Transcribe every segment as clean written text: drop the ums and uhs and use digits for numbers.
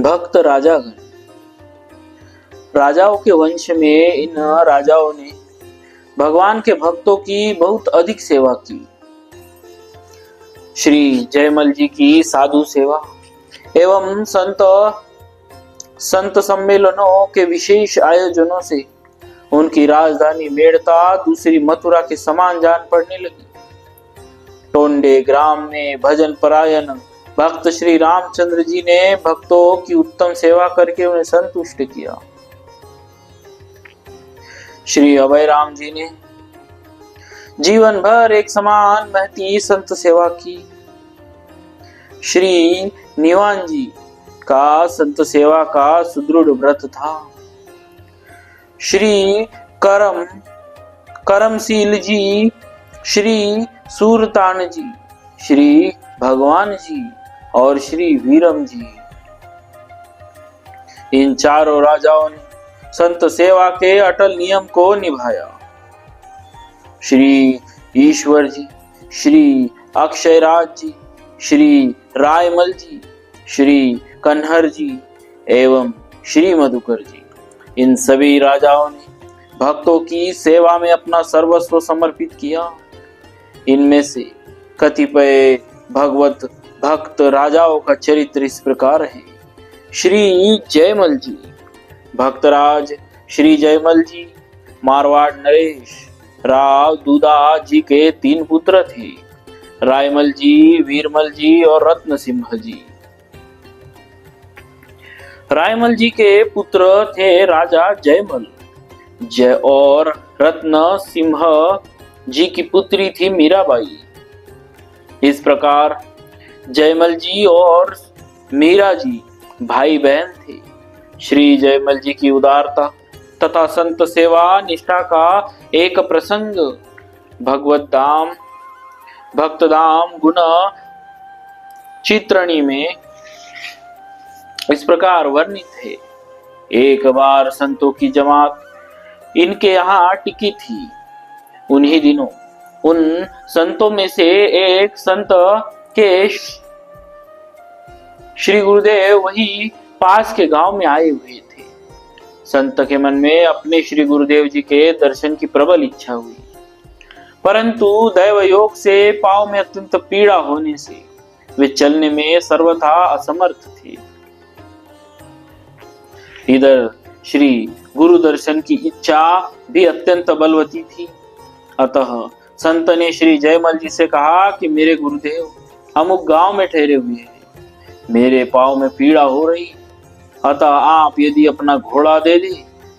भक्त राजागण। राजाओं के वंश में इन राजाओं ने भगवान के भक्तों की बहुत अधिक सेवा की। श्री जयमल जी की साधु सेवा एवं संत सम्मेलनों के विशेष आयोजनों से उनकी राजधानी मेड़ता दूसरी मथुरा के समान जान पड़ने लगी। टोंडे ग्राम में भजन परायण भक्त श्री रामचंद्र जी ने भक्तों की उत्तम सेवा करके उन्हें संतुष्ट किया। श्री अभय राम जी ने जीवन भर एक समान महती संत सेवा की। श्री निवान जी का संत सेवा का सुदृढ़ व्रत था। श्री करमशील जी, श्री सूरतान जी, श्री भगवान जी और श्री वीरम जी, इन चारों राजाओं ने संत सेवा के अटल नियम को निभाया। श्री ईश्वर जी, श्री अक्षयराज जी, श्री रायमल जी, श्री कन्हर जी एवं श्री मधुकर जी, इन सभी राजाओं ने भक्तों की सेवा में अपना सर्वस्व समर्पित किया। इनमें से कतिपय भगवत भक्त राजाओं का चरित्र इस प्रकार है। श्री जयमल जी, भक्तराज श्री जयमल जी मारवाड़ नरेश राव दूदा जी के 3 पुत्र थे, रायमल जी, वीरमल जी और रत्न सिंह जी। रायमल जी के पुत्र थे राजा जयमल जय और रत्न सिंह जी की पुत्री थी मीराबाई। इस प्रकार जयमल जी और मीरा जी भाई बहन थे। श्री जयमल जी की उदारता तथा संत सेवा निष्ठा का एक प्रसंग भक्तदाम गुण चित्रणी में इस प्रकार वर्णित है। एक बार संतों की जमात इनके यहाँ टिकी थी। उन्हीं दिनों उन संतों में से एक संत के श्री गुरुदेव वही पास के गांव में आए हुए थे। संत के मन में अपने श्री गुरुदेव जी के दर्शन की प्रबल इच्छा हुई, परंतु दैव योग से पांव में अत्यंत पीड़ा होने से वे चलने में सर्वथा असमर्थ थे। इधर श्री गुरु दर्शन की इच्छा भी अत्यंत बलवती थी। अतः संत ने श्री जयमल जी से कहा कि मेरे गुरुदेव अमुक गांव में ठहरे हुए हैं, मेरे पांव में पीड़ा हो रही, अतः आप यदि अपना घोड़ा दे दे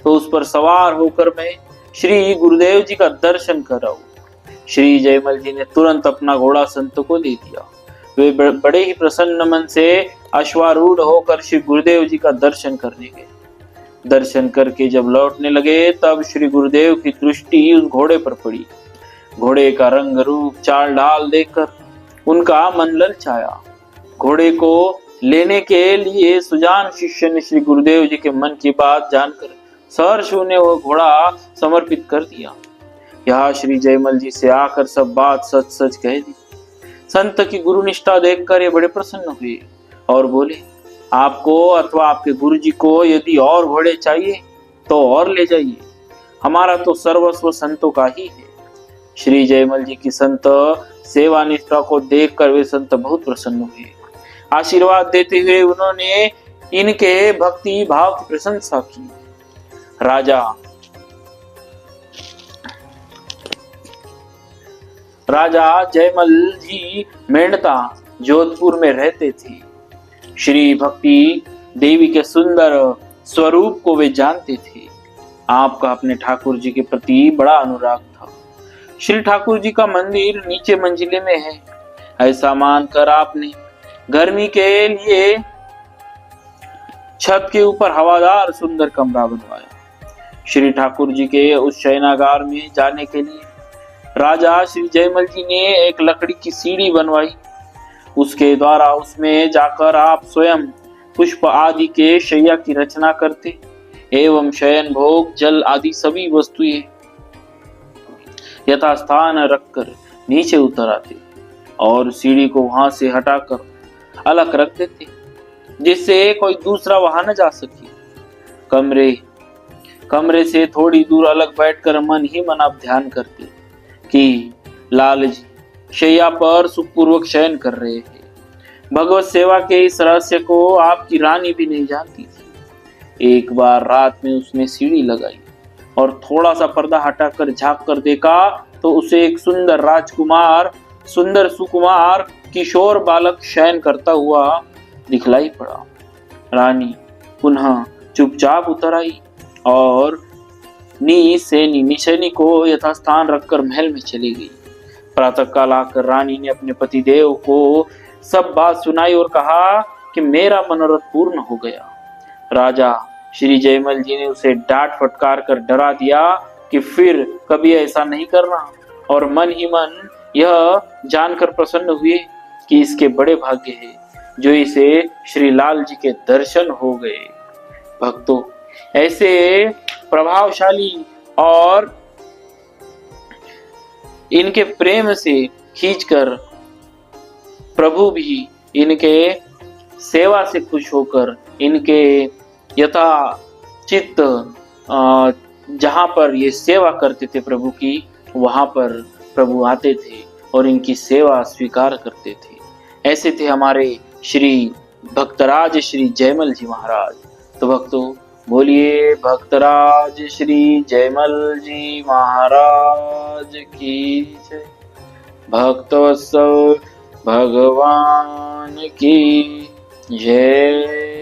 तो उस पर सवार होकर मैं श्री गुरुदेव जी का दर्शन कराऊं। श्री जयमल जी ने तुरंत अपना घोड़ा संत को दे दिया। वे बड़े ही प्रसन्न मन से अश्वारूढ़ होकर श्री गुरुदेव जी का दर्शन करने गए। दर्शन करके जब लौटने लगे तब श्री गुरुदेव की दृष्टि उस घोड़े पर पड़ी। घोड़े का रंग रूप चाल ढाल देखकर उनका मन ललचाया। घोड़े को लेने के लिए सुजान शिष्य ने श्री गुरुदेव जी के मन की बात जानकर सहर्ष उन्हें वह घोड़ा समर्पित कर दिया। यहाँ श्री जयमल जी से आकर सब बात सच सच कह दी। संत की गुरु निष्ठा देखकर ये बड़े प्रसन्न हुए और बोले, आपको अथवा आपके गुरु जी को यदि और घोड़े चाहिए तो और ले जाइए, हमारा तो सर्वस्व संतों का ही है। श्री जयमल जी की संत सेवा निष्ठा को देखकर वे संत बहुत प्रसन्न हुए। आशीर्वाद देते हुए उन्होंने इनके भक्ति भाव की प्रशंसा की। राजा जयमल जी मेड़ता जोधपुर में रहते थे। श्री भक्ति देवी के सुंदर स्वरूप को वे जानते थे। आपका अपने ठाकुर जी के प्रति बड़ा अनुराग था। श्री ठाकुर जी का मंदिर नीचे मंजिले में है, ऐसा मानकर आपने गर्मी के लिए छत के ऊपर हवादार सुंदर कमरा बनवाया। श्री ठाकुर जी के उस शयनागार में जाने के लिए राजा श्री जयमल जी ने एक लकड़ी की सीढ़ी बनवाई। उसके द्वारा उसमें जाकर आप स्वयं पुष्प आदि के शैया की रचना करते एवं शयन भोग जल आदि सभी वस्तुएं यथास्थान रखकर नीचे उतर आते और सीढ़ी को वहां से हटाकर अलग रख देते। जिससे कोई दूसरा वहां न जा सके। कमरे से थोड़ी दूर अलग बैठकर मन ही मन आप ध्यान करते कि लाल जी शैया पर सुखपूर्वक शयन कर रहे हैं। भगवत सेवा के इस रहस्य को आपकी रानी भी नहीं जानती थी। एक बार रात में उसने सीढ़ी लगाई और थोड़ा सा पर्दा हटाकर झांक कर देखा तो उसे एक सुंदर सुकुमार किशोर बालक शयन करता हुआ दिखलाई पड़ा। रानी पुनः चुपचाप उतर आई और निशैनी को यथास्थान रखकर महल में चली गई। प्रातःकाल आकर रानी ने अपने पतिदेव को सब बात सुनाई और कहा कि मेरा मनोरथ पूर्ण हो गया। राजा श्री जयमल जी ने उसे डांट फटकार कर डरा दिया कि फिर कभी ऐसा नहीं करना, और मन ही मन यह जानकर प्रसन्न हुए कि इसके बड़े भाग्य है जो इसे श्री लाल जी के दर्शन हो गए। भक्तों, ऐसे प्रभावशाली और इनके प्रेम से खींचकर प्रभु भी इनके सेवा से खुश होकर इनके यथा चित्त जहां पर ये सेवा करते थे प्रभु की, वहां पर प्रभु आते थे और इनकी सेवा स्वीकार करते थे। ऐसे थे हमारे श्री भक्तराज श्री जयमल जी महाराज। तो भक्तों, बोलिए भक्तराज श्री जयमल जी महाराज की जय। भक्तवत्सल भगवान की जय।